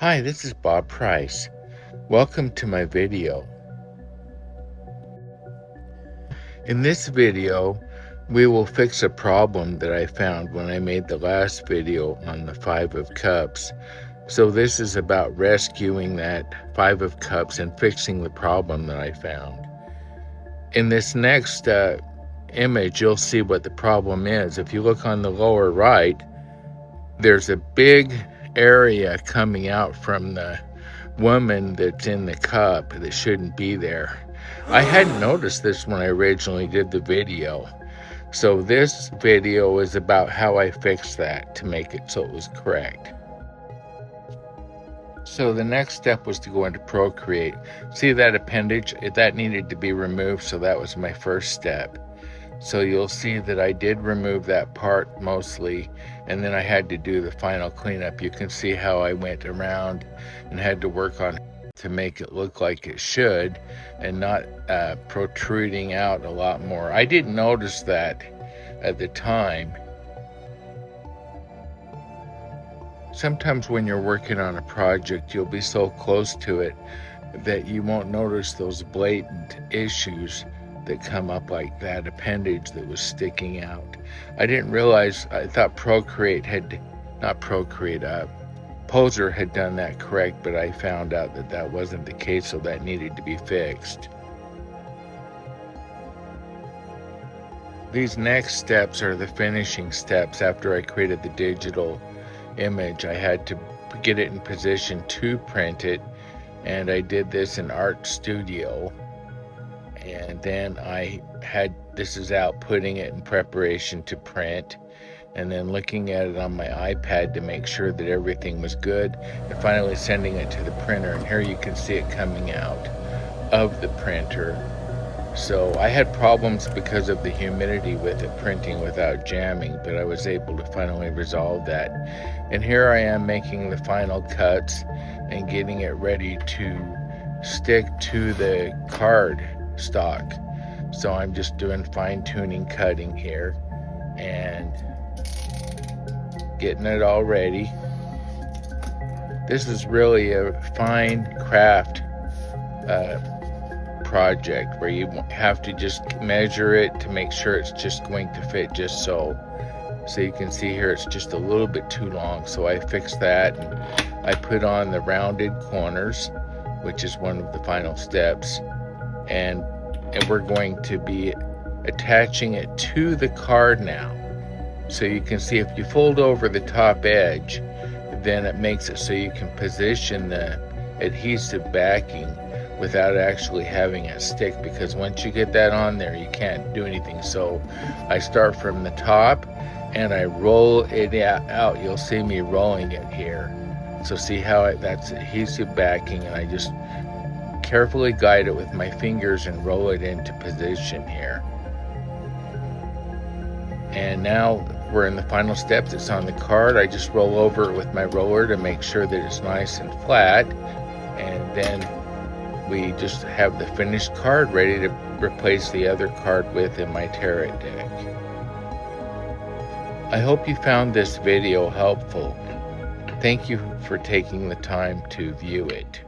Hi, this is Bob Price. Welcome to my video. In this video, we will fix a problem that I found when I made the last video on the Five of Cups. So this is about rescuing that Five of Cups and fixing the problem that I found. In this next image, you'll see what the problem is. If you look on the lower right, there's a big area coming out from the woman that's in the cup that shouldn't be there. I hadn't noticed this when I originally did the video. So this video is about how I fixed that to make it so it was correct. So the next step was to go into Procreate. See that appendage? That needed to be removed, so that was my first step. So you'll see that I did remove that part mostly, and then I had to do the final cleanup. You can see how I went around and had to work on to make it look like it should and not protruding out a lot more. I didn't notice that at the time. Sometimes when you're working on a project, you'll be so close to it that you won't notice those blatant issues that come up, like that appendage that was sticking out. I didn't realize, I thought Procreate had, not Procreate, Poser had done that correct, but I found out that that wasn't the case, so that needed to be fixed. These next steps are the finishing steps. After I created the digital image, I had to get it in position to print it, and I did this in Art Studio. And then I had, this is outputting it in preparation to print, and then looking at it on my iPad to make sure that everything was good, and finally sending it to the printer. And here you can see it coming out of the printer. So I had problems because of the humidity with it printing without jamming, but I was able to finally resolve that. And here I am making the final cuts and getting it ready to stick to the card stock. So I'm just doing fine-tuning cutting here and getting it all ready. This is really a fine craft project where you have to just measure it to make sure it's just going to fit just so. So you can see here it's just a little bit too long, so I fixed that and I put on the rounded corners, which is one of the final steps, and we're going to be attaching it to the card now. So you can see if you fold over the top edge, then it makes it so you can position the adhesive backing without actually having it stick, because once you get that on there, you can't do anything. So I start from the top and I roll it out. You'll see me rolling it here. So see how that's adhesive backing, and I just carefully guide it with my fingers and roll it into position here. And now we're in the final steps. It's on the card. I just roll over it with my roller to make sure that it's nice and flat, and then we just have the finished card ready to replace the other card with in my tarot deck. I hope you found this video helpful. Thank you for taking the time to view it.